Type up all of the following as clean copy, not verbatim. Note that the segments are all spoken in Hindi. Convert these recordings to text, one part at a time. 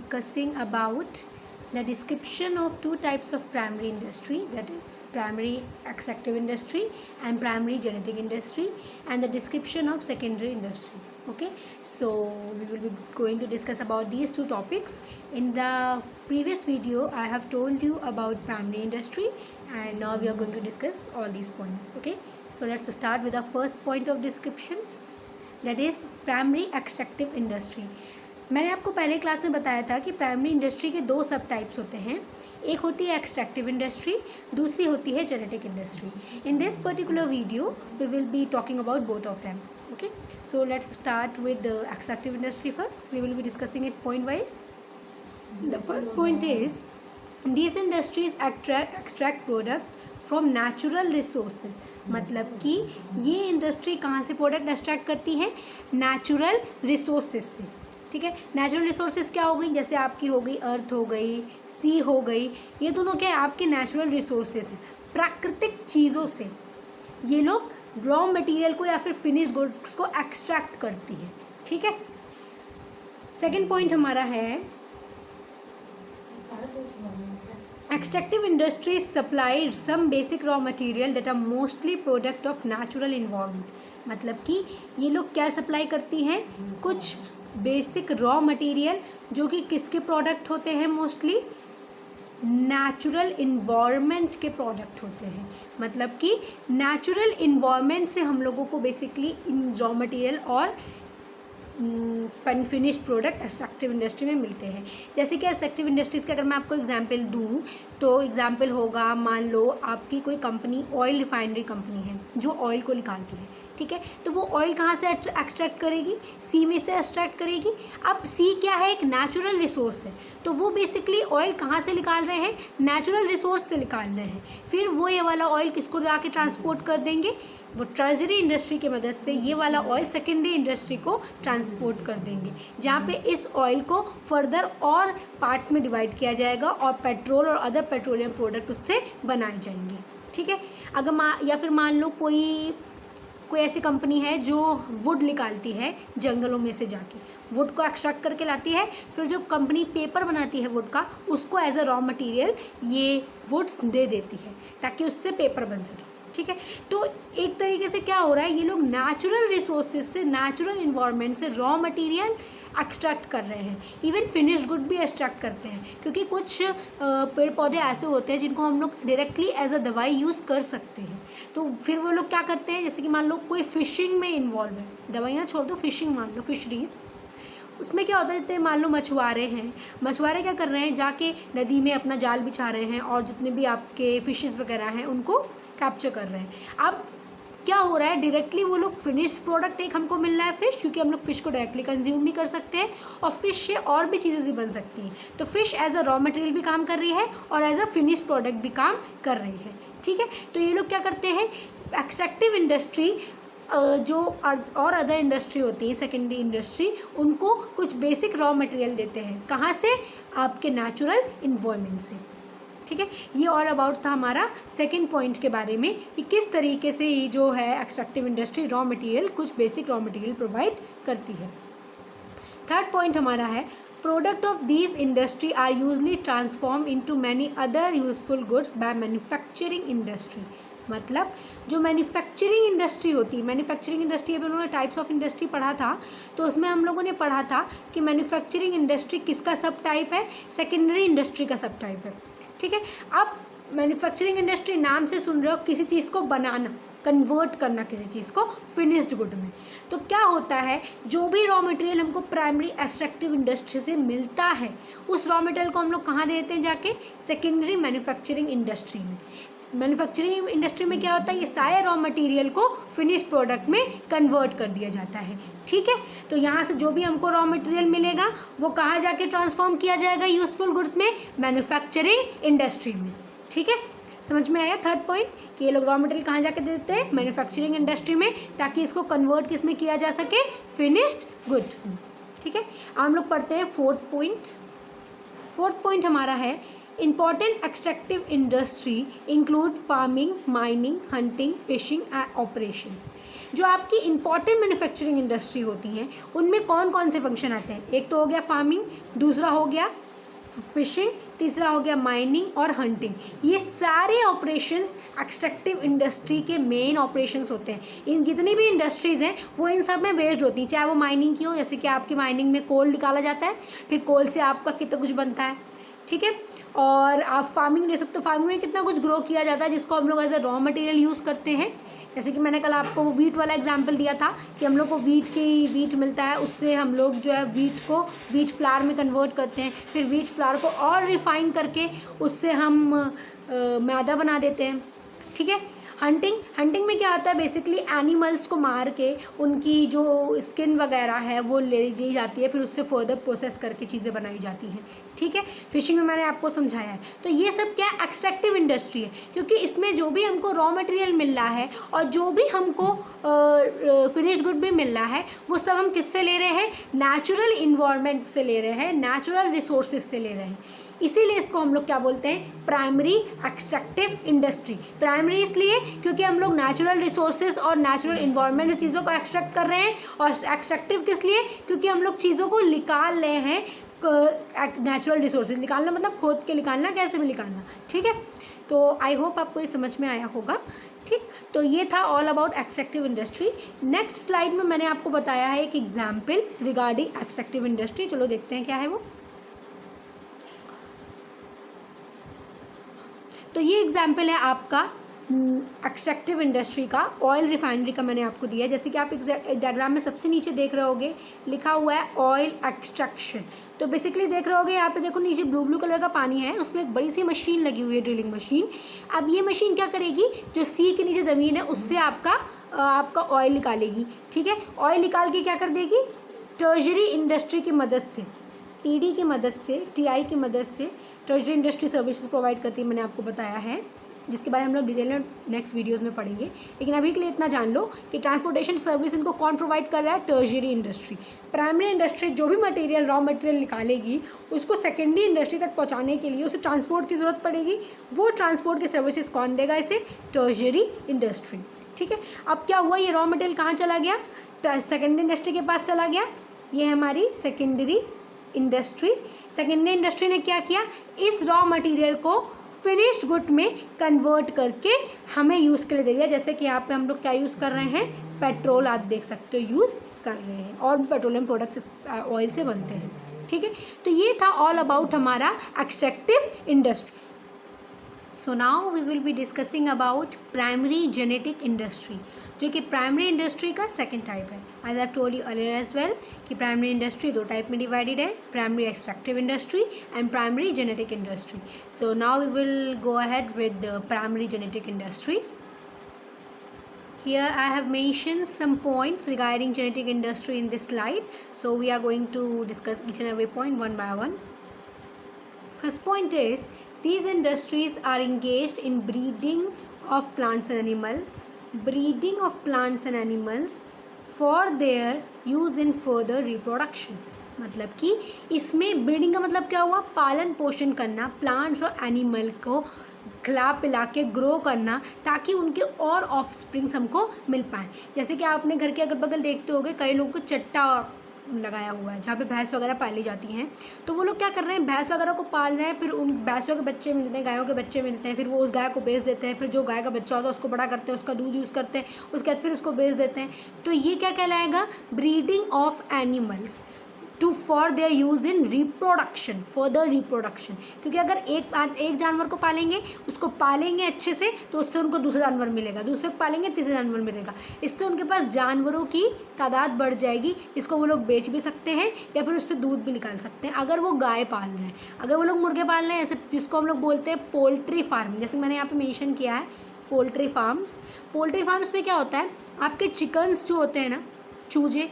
discussing about the description of two types of primary industry, that is primary extractive industry and primary genetic industry, and the description of secondary industry. Okay, so we will be going to discuss about these two topics. In the previous video I have told you about primary industry, and now we are going to discuss all these points. Okay, so let's start with the first point of description, that is primary extractive industry. मैंने आपको पहले क्लास में बताया था कि प्राइमरी इंडस्ट्री के दो सब टाइप्स होते हैं. एक होती है एक्सट्रैक्टिव इंडस्ट्री, दूसरी होती है genetic industry. In this particular video we will be talking about both of them. Okay, so let's start with the extractive industry first. We will be discussing it point wise. The first point is these industries extract product from natural resources. मतलब कि ये इंडस्ट्री कहाँ से प्रोडक्ट एक्सट्रैक्ट करती है? नेचुरल रिसोर्सेज से. ठीक है, नेचुरल रिसोर्सेज क्या हो गई? जैसे आपकी हो गई अर्थ, हो गई सी, हो गई, ये दोनों क्या है? आपके नेचुरल रिसोर्सेज हैं. प्राकृतिक चीज़ों से ये लोग रॉ मटेरियल को या फिर फिनिश्ड गुड्स को एक्सट्रैक्ट करती है. ठीक है, सेकेंड पॉइंट हमारा है extractive industries supplied some basic raw material that are mostly product of natural environment. मतलब कि ये लोग क्या सप्लाई करती हैं? कुछ बेसिक रॉ मटेरियल जो कि किसके प्रोडक्ट होते हैं? मोस्टली नेचुरल इन्वायरमेंट के प्रोडक्ट होते हैं. मतलब कि नेचुरल इन्वायरमेंट से हम लोगों को बेसिकली इन रॉ मटेरियल और फिनिश्ड प्रोडक्ट एक्सट्रैक्टिव इंडस्ट्री में मिलते हैं. जैसे कि एक्सट्रैक्टिव इंडस्ट्रीज़ के अगर मैं आपको एग्जांपल दूं तो एग्जांपल होगा, मान लो आपकी कोई कंपनी ऑयल रिफाइनरी कंपनी है जो ऑयल को निकालती है. ठीक है, तो वो ऑयल कहाँ से एक्सट्रैक्ट करेगी? सी में से एक्सट्रैक्ट करेगी. अब सी क्या है? एक नेचुरल रिसोर्स है. तो वो बेसिकली ऑयल कहाँ से निकाल रहे हैं? नेचुरल रिसोर्स से निकाल रहे हैं. फिर वो ये वाला ऑयल किसको जाके ट्रांसपोर्ट कर देंगे? वो टर्जरी इंडस्ट्री की मदद से ये वाला ऑयल सेकेंडरी इंडस्ट्री को ट्रांसपोर्ट कर देंगे, जहाँ पे इस ऑयल को फर्दर और पार्ट्स में डिवाइड किया जाएगा और पेट्रोल और अदर पेट्रोलियम प्रोडक्ट उससे बनाए जाएंगे. ठीक है, अगर या फिर मान लो कोई ऐसी कंपनी है जो वुड निकालती है जंगलों में से, जाके वुड को एक्सट्रैक्ट करके लाती है. फिर जो कंपनी पेपर बनाती है वुड का, उसको एज अ रॉ मटेरियल ये वुड्स दे देती है ताकि उससे पेपर बन सके. ठीक है, तो एक तरीके से क्या हो रहा है? ये लोग नेचुरल रिसोर्सेज से, नेचुरल इन्वायरमेंट से रॉ मटेरियल एक्सट्रैक्ट कर रहे हैं. इवन फिनिश्ड गुड भी एक्सट्रैक्ट करते हैं, क्योंकि कुछ पेड़ पौधे ऐसे होते हैं जिनको हम लोग डायरेक्टली एज अ दवाई यूज़ कर सकते हैं. तो फिर वो लोग क्या करते हैं? जैसे कि मान लो कोई फिशिंग में इन्वॉल्व है, दवाइयाँ छोड़ दो, फिशिंग मान लो, फिशरीज, उसमें क्या होता है? जैसे मान लो मछुआरे हैं, मछुआरे क्या कर रहे हैं? जाके नदी में अपना जाल बिछा रहे हैं और जितने भी आपके फिशेस वगैरह हैं उनको कैप्चर कर रहे हैं. अब क्या हो रहा है? डायरेक्टली वो लोग फिनिश प्रोडक्ट एक हमको मिल रहा है फिश, क्योंकि हम लोग फिश को डायरेक्टली कंज्यूम भी कर सकते हैं और फिश से और भी चीज़ें भी बन सकती हैं. तो fish as a raw material भी काम कर रही है और एज अ फिनिश प्रोडक्ट भी काम कर रही है. ठीक है, तो ये लोग क्या करते हैं? एक्सट्रैक्टिव इंडस्ट्री जो और अदर इंडस्ट्री होती है, सेकेंडरी इंडस्ट्री, उनको कुछ बेसिक रॉ मटेरियल देते हैं. कहाँ से? आपके नेचुरल इन्वायरमेंट से. ठीक है, ये और अबाउट था हमारा सेकंड पॉइंट के बारे में कि किस तरीके से ये जो है एक्सट्रैक्टिव इंडस्ट्री रॉ मटेरियल, कुछ बेसिक रॉ मटेरियल प्रोवाइड करती है. थर्ड पॉइंट हमारा है product of this industry are usually transform into many other useful goods by manufacturing industry. मतलब जो मैन्युफैक्चरिंग इंडस्ट्री होती है, मैन्युफैक्चरिंग इंडस्ट्री अभी उन्होंने टाइप्स ऑफ इंडस्ट्री पढ़ा था, तो उसमें हम लोगों ने पढ़ा था कि मैन्युफैक्चरिंग इंडस्ट्री किसका सब टाइप है? सेकेंडरी इंडस्ट्री का सब टाइप है. ठीक है, अब मैन्युफैक्चरिंग इंडस्ट्री नाम से सुन रहे हो, किसी चीज़ को बनाना, कन्वर्ट करना किसी चीज़ को फिनिश्ड गुड में. तो क्या होता है? जो भी रॉ मटेरियल हमको प्राइमरी एक्सट्रैक्टिव इंडस्ट्री से मिलता है, उस रॉ मटेरियल को हम लोग कहाँ देते हैं? जाके सेकेंडरी मैन्युफैक्चरिंग इंडस्ट्री में. मैन्युफैक्चरिंग इंडस्ट्री में क्या होता है? ये सारे रॉ मटेरियल को फिनिश प्रोडक्ट में कन्वर्ट कर दिया जाता है. ठीक है, तो यहाँ से जो भी हमको रॉ मटेरियल मिलेगा वो कहाँ जाके ट्रांसफॉर्म किया जाएगा यूजफुल गुड्स में? मैन्युफैक्चरिंग इंडस्ट्री में. ठीक है, समझ में आया थर्ड पॉइंट कि ये लोग रॉ मटेरियल कहाँ जाके देते हैं? मैन्युफैक्चरिंग इंडस्ट्री में, ताकि इसको कन्वर्ट किस में किया जा सके? फिनिश्ड गुड्स में. ठीक है, हम लोग पढ़ते हैं फोर्थ पॉइंट. फोर्थ पॉइंट हमारा है Important extractive industry include farming, mining, hunting, fishing and operations. जो आपकी इंपॉर्टेंट मैन्युफैक्चरिंग इंडस्ट्री होती हैं उनमें कौन कौन से फंक्शन आते हैं? एक तो हो गया फार्मिंग, दूसरा हो गया फिशिंग, तीसरा हो गया माइनिंग और हंटिंग। ये सारे ऑपरेशंस एक्सट्रैक्टिव इंडस्ट्री के मेन ऑपरेशंस होते हैं। इन जितनी भी इंडस्ट्रीज़ हैं वो इन सब में बेस्ड होती हैं, चाहे वो माइनिंग की हो, जैसे कि आपकी माइनिंग में कोल निकाला जाता है, फिर कोल से आपका कितना कुछ बनता है, ठीक है। और आप फार्मिंग ले सकते हो, फार्मिंग में कितना कुछ ग्रो किया जाता है जिसको हम लोग as a raw material use करते हैं। जैसे कि मैंने कल आपको वो वीट वाला एग्जांपल दिया था कि हम लोग को वीट मिलता है, उससे हम लोग जो है वीट को वीट फ्लावर में कन्वर्ट करते हैं, फिर वीट फ्लावर को और रिफाइन करके उससे हम मैदा बना देते हैं, ठीक है। हंटिंग में क्या होता है, बेसिकली एनिमल्स को मार के उनकी जो स्किन वगैरह है वो ले ली जाती है, फिर उससे फर्दर प्रोसेस करके चीज़ें बनाई जाती हैं, ठीक है। फिशिंग में मैंने आपको समझाया है। तो ये सब क्या एक्सट्रैक्टिव इंडस्ट्री है, क्योंकि इसमें जो भी हमको रॉ मटेरियल मिल रहा है और जो भी हमको फिनिश गुड भी मिल रहा है वो सब हम किससे ले रहे हैं? नेचुरल इन्वायरमेंट से ले रहे हैं, नेचुरल रिसोर्सेज से ले रहे हैं। इसीलिए इसको हम लोग क्या बोलते हैं? Primary extractive industry. प्राइमरी इसलिए क्योंकि हम लोग नेचुरल रिसोर्सेज और नेचुरल इन्वायरमेंट से चीज़ों को एक्सट्रैक्ट कर रहे हैं, और एक्सट्रैक्टिव किस लिए? क्योंकि हम लोग चीज़ों को निकाल रहे हैं। नेचुरल रिसोर्सेज निकालना मतलब खोद के निकालना, कैसे भी निकालना, ठीक है। तो आई होप आपको ये समझ में आया होगा, ठीक। तो ये था all about extractive industry. Next slide में मैंने आपको बताया है एक एग्जाम्पल रिगार्डिंग एक्सट्रैक्टिव इंडस्ट्री। चलो देखते हैं क्या है वो। तो ये एग्जाम्पल है आपका एक्सट्रैक्टिव इंडस्ट्री का, ऑयल रिफाइनरी का मैंने आपको दिया है। जैसे कि आप डायग्राम में सबसे नीचे देख रहे होगे लिखा हुआ है ऑयल एक्सट्रैक्शन। तो बेसिकली देख रहे होगे यहाँ पे देखो नीचे ब्लू कलर का पानी है, उसमें एक बड़ी सी मशीन लगी हुई है, ड्रिलिंग मशीन। अब ये मशीन क्या करेगी? जो सी के नीचे ज़मीन है उससे आपका ऑयल निकालेगी, ठीक है। ऑयल निकाल के क्या कर देगी? टर्शरी इंडस्ट्री की मदद से, टीडी की मदद से, टीआई की मदद से टर्शरी इंडस्ट्री सर्विसेज प्रोवाइड करती है, मैंने आपको बताया है, जिसके बारे में हम लोग डिटेल में नेक्स्ट वीडियोस में पढ़ेंगे। लेकिन अभी के लिए इतना जान लो कि ट्रांसपोर्टेशन सर्विस इनको कौन प्रोवाइड कर रहा है? Tertiary industry. प्राइमरी इंडस्ट्री जो भी मटेरियल रॉ मटेरियल निकालेगी उसको सेकेंडरी इंडस्ट्री तक पहुंचाने के लिए उसे ट्रांसपोर्ट की ज़रूरत पड़ेगी। वो ट्रांसपोर्ट की सर्विसेज कौन देगा? इसे टर्शरी इंडस्ट्री, ठीक है। अब क्या हुआ? ये रॉ मटेरियल कहाँ चला गया? सेकेंडरी इंडस्ट्री के पास चला गया। ये हमारी सेकेंडरी इंडस्ट्री। सेकेंडरी इंडस्ट्री ने क्या किया? इस रॉ मटेरियल को फिनिश्ड गुड में कन्वर्ट करके हमें यूज़ के लिए दे दिया। जैसे कि यहाँ पे हम लोग क्या यूज़ कर रहे हैं? पेट्रोल, आप देख सकते हो यूज़ कर रहे हैं, और भी पेट्रोलियम प्रोडक्ट्स ऑयल से बनते हैं, ठीक है। तो ये था ऑल अबाउट हमारा extractive industry. So now we will be discussing about primary genetic industry, जो कि प्राइमरी इंडस्ट्री का सेकंड टाइप है। As I told you earlier as well कि प्राइमरी इंडस्ट्री दो टाइप में डिवाइडेड है, primary extractive industry and primary genetic industry. So now we will go ahead with the primary genetic industry. Here I have mentioned some points regarding genetic industry in this slide. So we are going to discuss each and every point one by one. First point is, these industries are engaged in breeding of plants and animals for their use in further reproduction. मतलब कि इसमें ब्रीडिंग का मतलब क्या हुआ? पालन पोषण करना, प्लांट्स और एनिमल को खिला पिला के ग्रो करना ताकि उनके और ऑफस्प्रिंग्स हमको मिल पाएँ। जैसे कि आपने घर के अगल बगल देखते होंगे कई लोगों को चट्टा लगाया हुआ है जहाँ पे भैंस वगैरह पाली जाती हैं। तो वो लोग क्या कर रहे हैं? भैंस वगैरह को पाल रहे हैं, फिर उन भैंसों के बच्चे मिलते हैं, गायों के बच्चे मिलते हैं, फिर वो उस गाय को बेच देते हैं, फिर जो गाय का बच्चा होता है उसको बड़ा करते हैं, उसका दूध यूज़ करते हैं, उसके बाद फिर उसको बेच देते हैं। तो ये क्या कहलाएगा? Breeding of animals to for their use in reproduction, further reproduction. क्योंकि अगर एक जानवर को पालेंगे, उसको पालेंगे अच्छे से, तो उससे उनको दूसरा जानवर मिलेगा, दूसरे को पालेंगे तीसरा जानवर मिलेगा। इससे उनके पास जानवरों की तादाद बढ़ जाएगी, इसको वो लोग बेच भी सकते हैं या फिर उससे दूध भी निकाल सकते हैं। अगर वो गाय पाल रहे हैं, अगर वो लोग मुर्गे पाल रहे हैं, ऐसे जिसको हम लोग बोलते हैं पोल्ट्री फार्मिंग, जैसे मैंने यहाँ पर मेंशन किया है पोल्ट्री फार्म्स। पोल्ट्री फार्म्स में क्या होता है? आपके चिकन्स जो होते हैं ना, चूजे,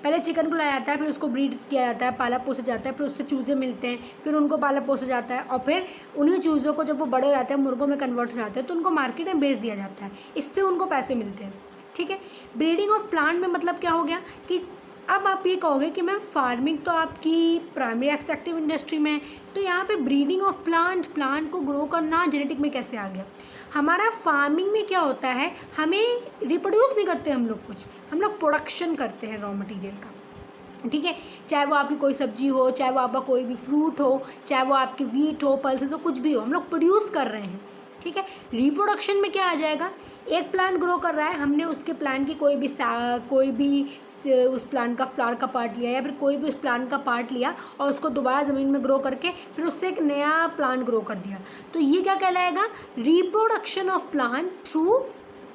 पहले चिकन को लाया जाता है, फिर उसको ब्रीड किया जाता है, पाला पोसा जाता है, फिर उससे चूज़े मिलते हैं, फिर उनको पाला पोसा जाता है, और फिर उन्हीं चूज़ों को जब वो बड़े हो जाते हैं, मुर्गों में कन्वर्ट हो जाते हैं, तो उनको मार्केट में बेच दिया जाता है, इससे उनको पैसे मिलते हैं, ठीक है। ब्रीडिंग ऑफ प्लांट में मतलब क्या हो गया कि अब आप ये कहोगे कि मैम फार्मिंग तो आपकी प्राइमरी एक्सट्रैक्टिव इंडस्ट्री में है, तो यहाँ पे ब्रीडिंग ऑफ प्लांट को ग्रो करना जेनेटिक में कैसे आ गया? हमारा फार्मिंग में क्या होता है, हमें रिप्रोड्यूस नहीं करते हम लोग कुछ, हम लोग प्रोडक्शन करते हैं रॉ मटेरियल का, ठीक है। चाहे वो आपकी कोई सब्जी हो, चाहे वो आपका कोई भी फ्रूट हो, चाहे वो आपकी वीट हो, पल्सेस हो, कुछ भी हो, हम लोग प्रोड्यूस कर रहे हैं, ठीक है। रिप्रोडक्शन में क्या आ जाएगा, एक प्लांट ग्रो कर रहा है, हमने उसके प्लांट की कोई भी उस प्लांट का फ्लावर का पार्ट लिया या फिर कोई भी उस प्लांट का पार्ट लिया और उसको दोबारा ज़मीन में ग्रो करके फिर उससे एक नया प्लांट ग्रो कर दिया, तो ये क्या कहलाएगा, reproduction of plant through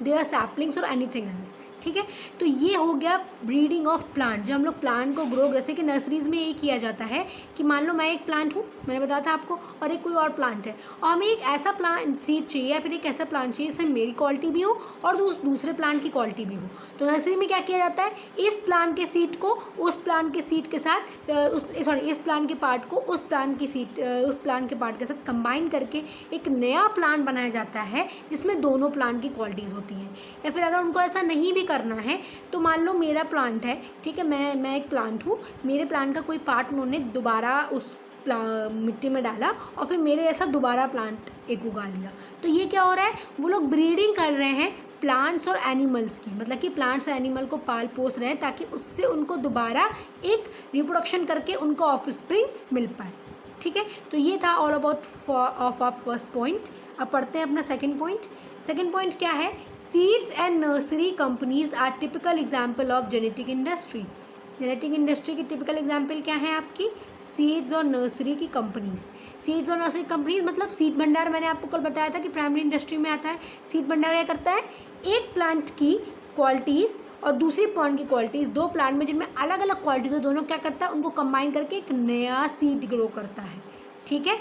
their saplings और एनीथिंग एल्स, ठीक है। तो ये हो गया ब्रीडिंग ऑफ प्लांट, जब हम लोग प्लांट को ग्रो, जैसे कि नर्सरीज में ये किया जाता है कि मान लो मैं एक प्लांट हूँ, मैंने बताया था आपको, और एक कोई और प्लांट है, और हमें एक ऐसा प्लांट सीड चाहिए या फिर एक ऐसा प्लांट चाहिए जिससे मेरी क्वालिटी भी हो और दूसरे प्लांट की क्वालिटी भी हो, तो नर्सरी में क्या किया जाता है, इस प्लांट के सीड को उस प्लांट के सीड के साथ इस प्लांट के पार्ट को उस प्लांट के पार्ट के साथ कंबाइन करके एक नया प्लांट बनाया जाता है जिसमें दोनों प्लांट की क्वालिटीज़ होती हैं। या फिर अगर उनको ऐसा नहीं भी करना है तो मान लो मेरा प्लांट है, ठीक है, मैं एक प्लांट हूँ, मेरे प्लांट का कोई पार्ट उन्होंने दोबारा उस मिट्टी में डाला और फिर मेरे ऐसा दोबारा प्लांट एक उगा लिया, तो ये क्या हो रहा है, वो लोग ब्रीडिंग कर रहे हैं प्लांट्स और एनिमल्स की, मतलब कि प्लांट्स और एनिमल को पाल पोस रहे हैं ताकि उससे उनको दोबारा एक रिप्रोडक्शन करके उनको ऑफस्प्रिंग मिल पाए, ठीक है। तो ये था ऑल अबाउट ऑफ आप फर्स्ट पॉइंट। अब पढ़ते हैं अपना सेकंड पॉइंट। सेकंड पॉइंट क्या है, seeds and nursery companies are typical example of genetic industry. Genetic industry की टिपिकल एग्जाम्पल क्या है आपकी, सीड्स और नर्सरी की कंपनीज। सीड्स और नर्सरी कंपनीज मतलब सीड भंडार, मैंने आपको कल बताया था कि प्राइमरी इंडस्ट्री में आता है। सीड भंडार क्या करता है, एक प्लांट की क्वालिटीज़ और दूसरी प्लांट की क्वालिटीज़, दो प्लांट में जिनमें अलग अलग क्वालिटीज हो, दोनों क्या करता है, उनको कंबाइन करके एक नया सीड ग्रो करता है, ठीक है।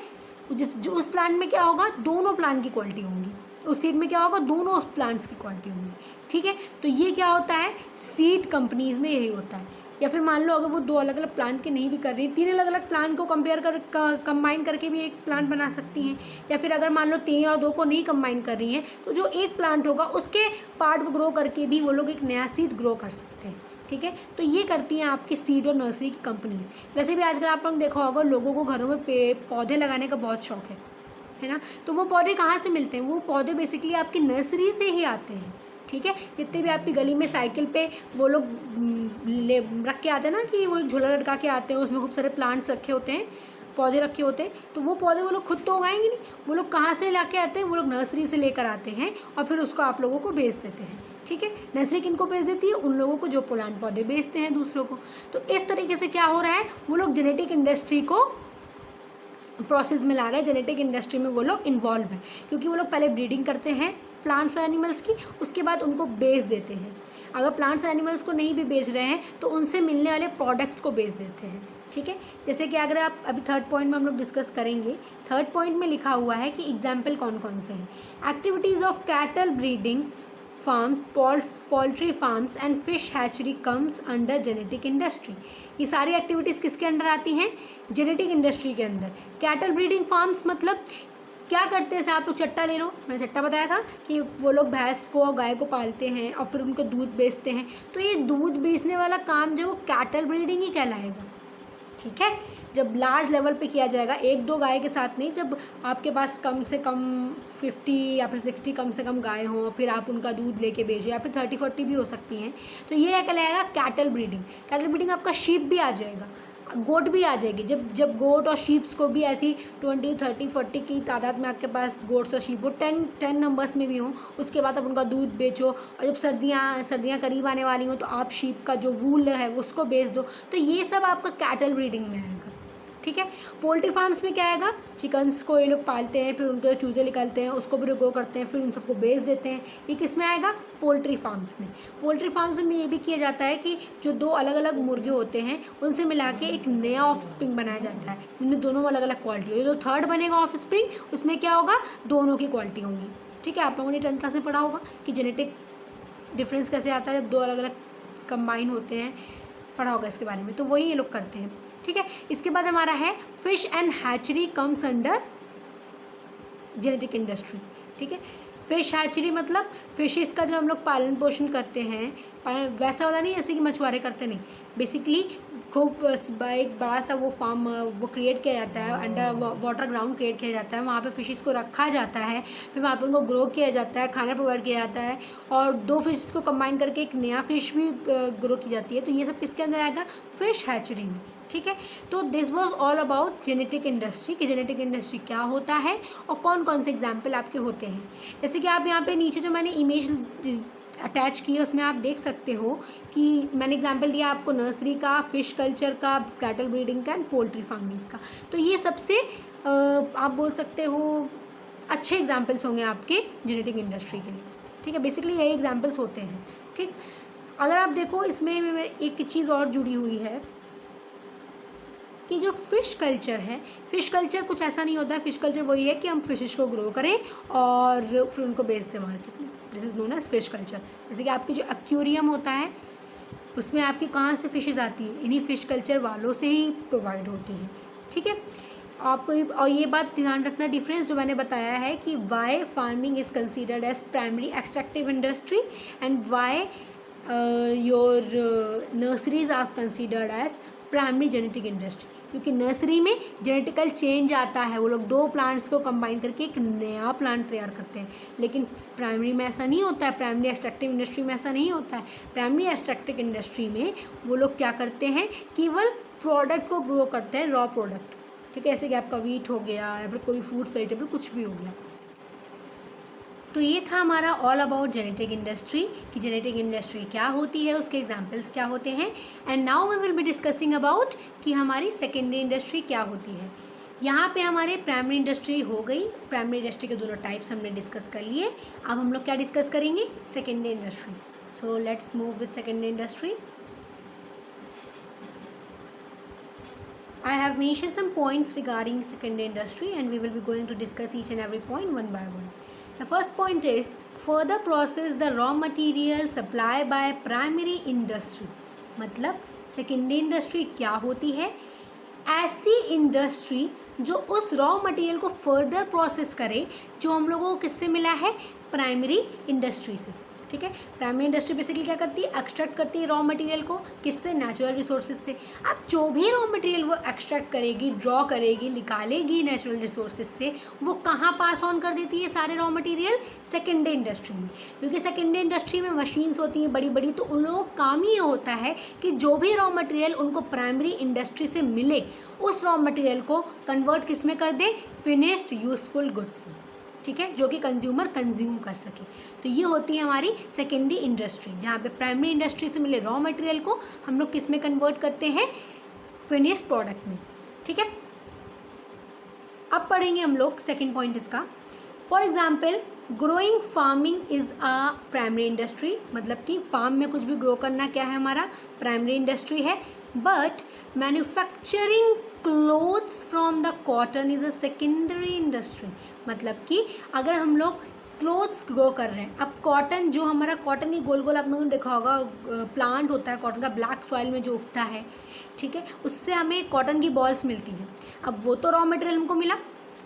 जो उस प्लांट में क्या होगा, दोनों प्लांट की क्वालिटी होंगी, उस सीड में क्या होगा, दोनों उस प्लांट्स की क्वालिटी होंगी, ठीक है। तो ये क्या होता है, सीड कंपनीज में यही होता है। या फिर मान लो अगर वो दो अलग अलग प्लांट के नहीं भी कर रही, तीन अलग अलग प्लांट को कंबाइन करके भी एक प्लांट बना सकती हैं। या फिर अगर मान लो 3 और 2 को नहीं कंबाइन कर रही हैं तो जो एक प्लांट होगा उसके पार्ट को ग्रो करके भी वो लोग एक नया सीड ग्रो कर सकते हैं, ठीक है। तो ये करती हैं आपकी सीड और नर्सरी की कंपनीज। वैसे भी आजकल आप लोग देखा होगा, लोगों को घरों में पौधे लगाने का बहुत शौक है ना। तो वो पौधे कहाँ से मिलते हैं, वो पौधे बेसिकली आपकी नर्सरी से ही आते हैं, ठीक है। जितने भी आपकी गली में साइकिल पे वो लोग ले रख के आते हैं ना, कि वो एक झोला लटका के आते हैं, उसमें खूब सारे प्लांट्स रखे होते हैं, पौधे रखे होते हैं, तो वो पौधे वो लोग खुद तो उगाएंगे नहीं, वो लोग कहाँ से ला के आते हैं, वो लोग नर्सरी से लेकर आते हैं और फिर उसको आप लोगों को बेच देते हैं, ठीक है। नर्सरी किनको बेच देती है, उन लोगों को जो प्लांट पौधे बेचते हैं दूसरों को। तो इस तरीके से क्या हो रहा है, वो लोग जेनेटिक इंडस्ट्री को प्रोसेस में ला रहे हैं, जेनेटिक इंडस्ट्री में वो लोग इन्वॉल्व हैं, क्योंकि वो लोग पहले ब्रीडिंग करते हैं प्लांट्स और एनिमल्स की, उसके बाद उनको बेच देते हैं। अगर प्लांट्स और एनिमल्स को नहीं भी बेच रहे हैं तो उनसे मिलने वाले प्रोडक्ट्स को बेच देते हैं, ठीक है। जैसे कि अगर आप अभी थर्ड पॉइंट में हम लोग डिस्कस करेंगे, थर्ड पॉइंट में लिखा हुआ है कि एग्जाम्पल कौन कौन से हैं, activities of cattle breeding farm, poultry farms and fish hatchery comes under genetic industry. ये सारी एक्टिविटीज़ किसके अंडर आती हैं, जेनेटिक इंडस्ट्री के अंदर। कैटल ब्रीडिंग फार्म्स मतलब क्या करते हैं, आप लोग चट्टा ले लो, मैंने चट्टा बताया था कि वो लोग भैंस को और गाय को पालते हैं और फिर उनको दूध बेचते हैं, तो ये दूध बेचने वाला काम जो वो कैटल ब्रीडिंग ही कहलाएगा, ठीक है। जब लार्ज लेवल पे किया जाएगा, 1-2 गाय के साथ नहीं, जब आपके पास कम से कम 50 या फिर 60 कम से कम गाय हों, फिर आप उनका दूध लेके बेचो, या फिर 30-40 भी हो सकती हैं, तो ये क्या कहलाएगा, कैटल ब्रीडिंग। कैटल ब्रीडिंग आपका शीप भी आ जाएगा, गोट भी आ जाएगी। जब गोट और शीप्स को भी ऐसी 20, 30, 40 की तादाद में आपके पास गोट्स और शीप हो, 10 नंबर्स में भी हों, उसके बाद आप उनका दूध बेचो, और जब सर्दियाँ करीब आने वाली हों तो आप शीप का जो वूल है उसको बेच दो, तो ये सब आपका कैटल ब्रीडिंग में आएगा, ठीक है। पोल्ट्री फार्म्स में क्या आएगा, चिकन्स को ये लोग पालते हैं, फिर उनके चूजे निकलते हैं, उसको भी ग्रो करते हैं, फिर उन सबको बेच देते हैं, ये किस में आएगा, पोल्ट्री फार्म्स में। पोल्ट्री फार्म्स में ये भी किया जाता है कि जो 2 अलग अलग मुर्गे होते हैं उनसे मिला के एक नया ऑफस्प्रिंग बनाया जाता है, जिनमें दोनों अलग अलग क्वालिटी होगी। जो थर्ड बनेगा ऑफस्प्रिंग, उसमें क्या होगा, दोनों की क्वालिटी होंगी, ठीक है। आप लोगों ने 10th क्लास में पढ़ा होगा कि जेनेटिक डिफरेंस कैसे आता है जब 2 अलग अलग कंबाइन होते हैं, पढ़ा होगा इसके बारे में, तो वही ये लोग करते हैं, ठीक है। इसके बाद हमारा है fish and hatchery comes under genetic industry, ठीक है। फिश हैचरी मतलब फिशेस का जब हम लोग पालन पोषण करते हैं, वैसा वाला नहीं जैसे कि मछुआरे करते नहीं, बेसिकली खूब एक बड़ा सा वो फार्म वो क्रिएट किया जाता है, अंडर वाटर ग्राउंड क्रिएट किया जाता है, वहाँ पे फिशेस को रखा जाता है, फिर वहाँ पे उनको ग्रो किया जाता है, खाना प्रोवाइड किया जाता है, और 2 फिश को कंबाइन करके एक नया फिश भी ग्रो की जाती है। तो ये सब किसके अंदर आएगा? फिश हैचरी में। ठीक है, तो this was all about genetic industry कि जेनेटिक इंडस्ट्री क्या होता है और कौन कौन से एग्जाम्पल आपके होते हैं। जैसे कि आप यहाँ पे नीचे जो मैंने इमेज अटैच की है उसमें आप देख सकते हो कि मैंने एग्जांपल दिया आपको नर्सरी का, फिश कल्चर का, कैटल ब्रीडिंग का एंड पोल्ट्री फार्मिंग्स का। तो ये सबसे आप बोल सकते हो अच्छे एग्जांपल्स होंगे आपके जेनेटिक इंडस्ट्री के लिए। ठीक है, बेसिकली यही एग्जांपल्स होते हैं। ठीक, अगर आप देखो इसमें एक चीज़ और जुड़ी हुई है कि जो फ़िश कल्चर है, फ़िश कल्चर कुछ ऐसा नहीं होता है। फ़िश कल्चर वही है कि हम फिशेस को ग्रो करें और फिर उनको बेच दें मार्केट में। This is known as fish culture. जैसे कि आपकी जो एक्वेरियम होता है उसमें आपकी कहाँ से फिशेज आती है? इन्हीं फिश कल्चर वालों से ही प्रोवाइड होती हैं। ठीक है, आपको और ये बात ध्यान रखना डिफरेंस जो मैंने बताया है कि why farming is considered as primary extractive industry and why your nurseries are considered as primary genetic industry, क्योंकि नर्सरी में जेनेटिकल चेंज आता है। वो लोग 2 प्लांट्स को कंबाइन करके एक नया प्लांट तैयार करते हैं, लेकिन प्राइमरी में ऐसा नहीं होता है। प्राइमरी एक्सट्रैक्टिव इंडस्ट्री में ऐसा नहीं होता है। प्राइमरी एक्सट्रैक्टिव इंडस्ट्री में वो लोग क्या करते हैं, केवल प्रोडक्ट को ग्रो करते हैं, रॉ प्रोडक्ट। ठीक है, जैसे कि आपका वीट हो गया या फिर कोई फ्रूट वेजिटेबल कुछ भी हो गया। तो ये था हमारा ऑल अबाउट जेनेटिक इंडस्ट्री कि जेनेटिक इंडस्ट्री क्या होती है, उसके एग्जांपल्स क्या होते हैं। And now we will be discussing about कि हमारी सेकेंडरी इंडस्ट्री क्या होती है। यहाँ पे हमारे प्राइमरी इंडस्ट्री हो गई, प्राइमरी इंडस्ट्री के दोनों टाइप्स हमने डिस्कस कर लिए। अब हम लोग क्या डिस्कस करेंगे? Secondary industry. So let's move with secondary industry. I have mentioned some points regarding secondary industry and we will be going to discuss each and every point one by one. The first point is further process the raw material supplied by primary industry. मतलब secondary industry क्या होती है? ऐसी इंडस्ट्री जो उस रॉ मटेरियल को फर्दर प्रोसेस करे जो हम लोगों को किससे मिला है? प्राइमरी इंडस्ट्री से। ठीक है, प्राइमरी इंडस्ट्री बेसिकली क्या करती है? एक्सट्रैक्ट करती है रॉ मटेरियल को, किससे? नेचुरल रिसोर्सेज से। अब जो भी रॉ मटेरियल वो एक्सट्रैक्ट करेगी, ड्रॉ करेगी, निकालेगी नेचुरल रिसोर्सेज से, वो कहाँ पास ऑन कर देती है सारे रॉ मटेरियल? सेकेंडरी इंडस्ट्री में। क्योंकि सेकेंडरी इंडस्ट्री में मशीन्स होती हैं बड़ी बड़ी, तो उन लोगों का काम ही होता है कि जो भी रॉ मटेरियल उनको प्राइमरी इंडस्ट्री से मिले उस रॉ मटेरियल को कन्वर्ट किस में कर दे? फिनिश्ड यूजफुल गुड्स में। ठीक है, जो कि कंज्यूमर कंज्यूम कर सके। तो ये होती है हमारी सेकेंडरी इंडस्ट्री, जहाँ पे प्राइमरी इंडस्ट्री से मिले रॉ मटेरियल को हम लोग किस में कन्वर्ट करते हैं? फिनिश प्रोडक्ट में। ठीक है, अब पढ़ेंगे हम लोग सेकेंड पॉइंट इसका। For example growing farming is a primary industry, मतलब कि फार्म में कुछ भी ग्रो करना क्या है? हमारा प्राइमरी इंडस्ट्री है। But manufacturing clothes from the cotton is a secondary industry, मतलब कि अगर हम लोग क्लोथ्स ग्रो कर रहे हैं, अब कॉटन जो हमारा कॉटन की गोल गोल आप लोगों ने देखा होगा प्लांट होता है कॉटन का, ब्लैक सॉइल में जो उगता है। ठीक है, उससे हमें कॉटन की बॉल्स मिलती हैं। अब वो तो रॉ मटेरियल हमको मिला।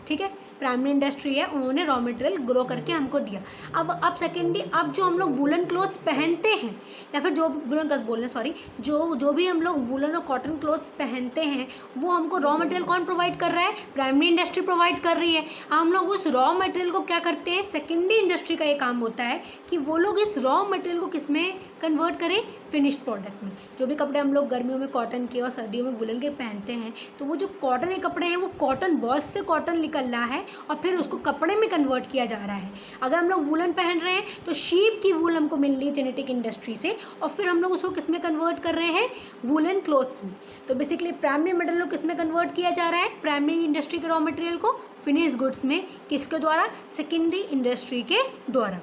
ठीक है, प्राइमरी इंडस्ट्री है, उन्होंने रॉ मटेरियल ग्रो करके हमको दिया। अब सेकेंडरी, अब जो हम लोग वुलन क्लोथ्स पहनते हैं या फिर जो वुलन क्लोथ बोल रहे हैं सॉरी, जो भी हम लोग वुलन और कॉटन क्लोथ्स पहनते हैं वो हमको रॉ मटेरियल कौन प्रोवाइड कर रहा है? प्राइमरी इंडस्ट्री प्रोवाइड कर रही है। हम लोग उस रॉ मटेरियल को क्या करते हैं? सेकेंडरी इंडस्ट्री का ये काम होता है कि वो लोग इस रॉ मटेरियल को किस में कन्वर्ट करें? फिनिश्ड प्रोडक्ट में। जो भी कपड़े हम लोग गर्मियों में कॉटन के और सर्दियों में वुलन के पहनते हैं, तो वो जो कॉटन के कपड़े हैं वो कॉटन बॉल्स से कॉटन निकल रहा है और फिर उसको कपड़े में कन्वर्ट किया जा रहा है। अगर हम लोग वुलन पहन रहे हैं तो शीप की वूल हमको मिल रही है जेनेटिक इंडस्ट्री से, और फिर हम लोग उसको किस में कन्वर्ट कर रहे हैं? वुलन क्लोथ्स में। तो बेसिकली प्राइमरी मटेरियल को किस में कन्वर्ट किया जा रहा है? प्राइमरी इंडस्ट्री के रॉ मटेरियल को फिनिश गुड्स में। किसके द्वारा? सेकेंडरी इंडस्ट्री के द्वारा।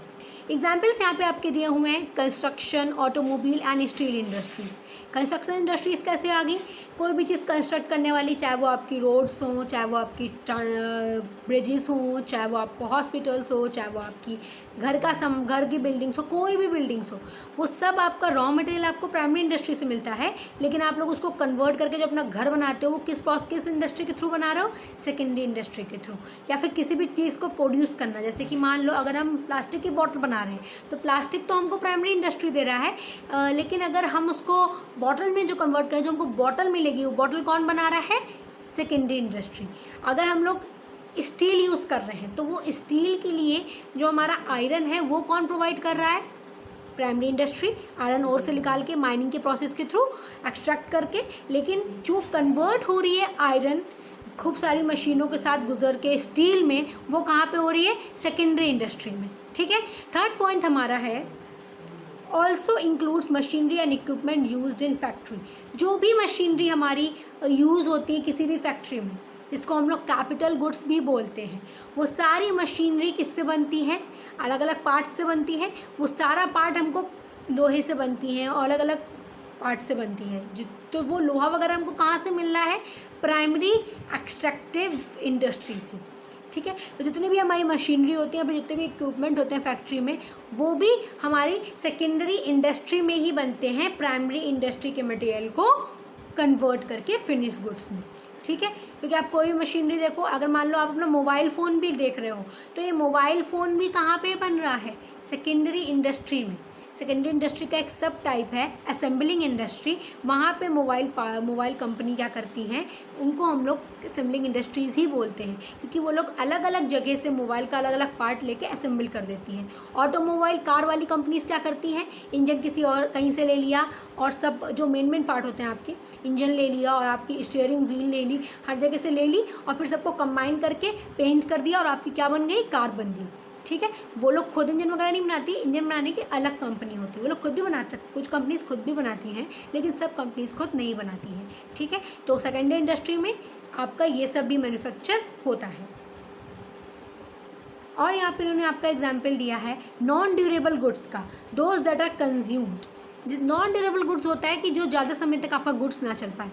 एग्जाम्पल्स यहाँ पे आपके दिए हुए हैं, construction, automobile and steel industries. Construction industries कैसे आ गई? कोई भी चीज़ कंस्ट्रक्ट करने वाली, चाहे वो आपकी रोड्स हों, चाहे वो आपकी ब्रिजेस हों, चाहे वो आपको हॉस्पिटल्स हो, चाहे वो आपकी घर की बिल्डिंग्स हो, कोई भी बिल्डिंग्स हो, वो सब आपका रॉ मटेरियल आपको प्राइमरी इंडस्ट्री से मिलता है। लेकिन आप लोग उसको कन्वर्ट करके जो अपना घर बनाते हो वो किस इंडस्ट्री के थ्रू बना रहे हो? सेकेंडरी इंडस्ट्री के थ्रू। या फिर किसी भी चीज़ को प्रोड्यूस करना, जैसे कि मान लो अगर हम प्लास्टिक की बॉटल बना बना रहे हैं, तो प्लास्टिक तो हमको प्राइमरी इंडस्ट्री दे रहा है, लेकिन अगर हम उसको बॉटल में जो कन्वर्ट करें, जो हमको बॉटल मिलेगी, वो बॉटल कौन बना रहा है? Secondary industry. अगर हम लोग स्टील यूज़ कर रहे हैं तो वो स्टील के लिए जो हमारा आयरन है वो कौन प्रोवाइड कर रहा है? Primary industry. आयरन ओर से निकाल के माइनिंग के प्रोसेस के थ्रू एक्सट्रैक्ट करके, लेकिन जो कन्वर्ट हो रही है आयरन खूब सारी मशीनों के साथ गुजर के स्टील में, वो कहाँ पे हो रही है? सेकेंडरी इंडस्ट्री में। ठीक है। थर्ड पॉइंट हमारा है also includes machinery and equipment used in factory. जो भी मशीनरी हमारी यूज़ होती है किसी भी फैक्ट्री में, जिसको हम लोग कैपिटल गुड्स भी बोलते हैं, वो सारी मशीनरी किससे बनती है? अलग अलग पार्ट्स से बनती है। वो सारा पार्ट हमको लोहे से बनती हैं और अलग अलग पार्ट से बनती है। तो वो लोहा वगैरह हमको कहाँ से मिल रहा है? प्राइमरी एक्सट्रैक्टिव इंडस्ट्री से। ठीक है। तो जितनी भी हमारी मशीनरी होती है, जितने भी इक्विपमेंट होते हैं फैक्ट्री में, वो भी हमारी सेकेंडरी इंडस्ट्री में ही बनते हैं, प्राइमरी इंडस्ट्री के मटेरियल को कन्वर्ट करके फिनिश गुड्स में। ठीक है। क्योंकि आप कोई भी मशीनरी देखो, अगर मान लो आप अपना मोबाइल फ़ोन भी देख रहे हो, तो ये मोबाइल फ़ोन भी कहाँ पे बन रहा है? सेकेंडरी इंडस्ट्री में। सेकेंडरी इंडस्ट्री का एक सब टाइप है असेंबलिंग इंडस्ट्री। वहाँ पे मोबाइल कंपनी क्या करती हैं, उनको हम लोग असेंबलिंग इंडस्ट्रीज़ ही बोलते हैं, क्योंकि वो लोग अलग अलग जगह से मोबाइल का अलग अलग पार्ट लेके असेंबल कर देती हैं। ऑटोमोबाइल कार वाली कंपनीज क्या करती हैं? इंजन किसी और कहीं से ले लिया और सब जो मेन पार्ट होते हैं आपके, इंजन ले लिया और आपकी स्टीयरिंग व्हील ले ली, हर जगह से ले ली और फिर सबको कंबाइन करके पेंट कर दिया और आपकी क्या बन गई? कार बन गई। ठीक है। वो लोग खुद इंजन वगैरह नहीं बनाती, इंजन बनाने की अलग कंपनी होती है, वो लोग खुद भी बनाते हैं। कुछ कंपनीज खुद भी बनाती हैं, लेकिन सब कंपनीज खुद नहीं बनाती हैं। ठीक है। तो सेकेंडरी इंडस्ट्री में आपका ये सब भी मैन्युफैक्चर होता है। और यहाँ पर उन्होंने आपका एग्जाम्पल दिया है नॉन ड्यूरेबल गुड्स का, those that are consumed. Non durable goods होता है कि जो ज़्यादा समय तक आपका गुड्स ना चल पाए।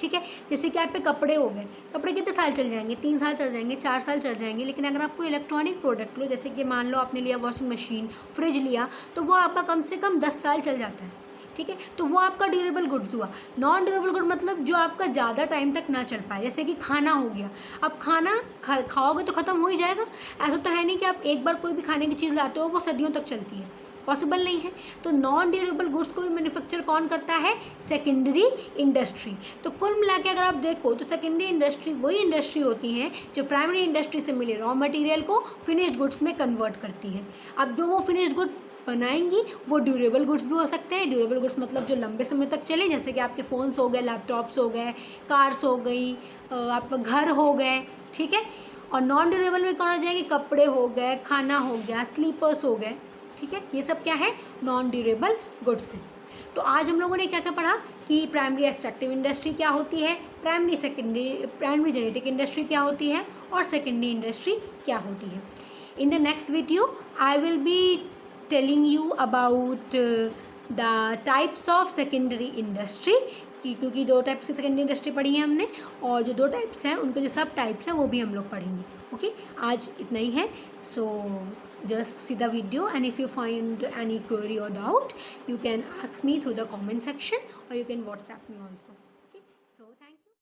ठीक है। जैसे कि आप पे कपड़े हो गए, कपड़े कितने साल चल जाएंगे? 3 साल चल जाएंगे, 4 साल चल जाएंगे। लेकिन अगर आप कोई इलेक्ट्रॉनिक प्रोडक्ट लो, जैसे कि मान लो आपने लिया वॉशिंग मशीन, फ्रिज लिया, तो वो आपका कम से कम 10 साल चल जाता है। ठीक है। तो वो आपका ड्यूरेबल गुड्स हुआ। नॉन ड्यूरेबल गुड मतलब जो आपका ज़्यादा टाइम तक ना चल पाए। जैसे कि खाना हो गया, अब खाना खाओगे तो ख़त्म हो ही जाएगा। ऐसा तो है नहीं कि आप एक बार कोई भी खाने की चीज़ लाते हो वो सदियों तक चलती है, पॉसिबल नहीं है। तो नॉन ड्यूरेबल गुड्स को भी मैन्युफैक्चर कौन करता है? Secondary industry. तो कुल मिला के अगर आप देखो तो सेकेंडरी इंडस्ट्री वही इंडस्ट्री होती हैं जो प्राइमरी इंडस्ट्री से मिले रॉ मटेरियल को फिनिश्ड गुड्स में कन्वर्ट करती हैं। अब जो वो फिनिश्ड गुड बनाएंगी वो ड्यूरेबल गुड्स भी हो सकते हैं। ड्यूरेबल गुड्स मतलब जो लंबे समय तक चले, जैसे कि आपके फ़ोन्स हो गए, लैपटॉप्स हो गए, कार्स हो गई, आपका घर हो गए। ठीक है। और नॉन ड्यूरेबल में कौन आ जाएंगे? कपड़े हो गए, खाना हो गया, स्लीपर्स हो गए। ठीक है। ये सब क्या है? नॉन ड्यूरेबल गुड्स है। तो आज हम लोगों ने क्या क्या पढ़ा कि प्राइमरी एक्सट्रैक्टिव इंडस्ट्री क्या होती है, प्राइमरी जेनेटिक इंडस्ट्री क्या होती है और सेकेंडरी इंडस्ट्री क्या होती है। In the next video I will be telling you about the types of secondary industry, क्योंकि 2 टाइप्स की सेकेंडरी इंडस्ट्री पढ़ी है हमने, और जो 2 टाइप्स हैं उनके जो सब टाइप्स हैं वो भी हम लोग पढ़ेंगे। ओके। आज इतना ही है। सो just see the video, and if you find any query or doubt, you can ask me through the comment section or you can WhatsApp me also.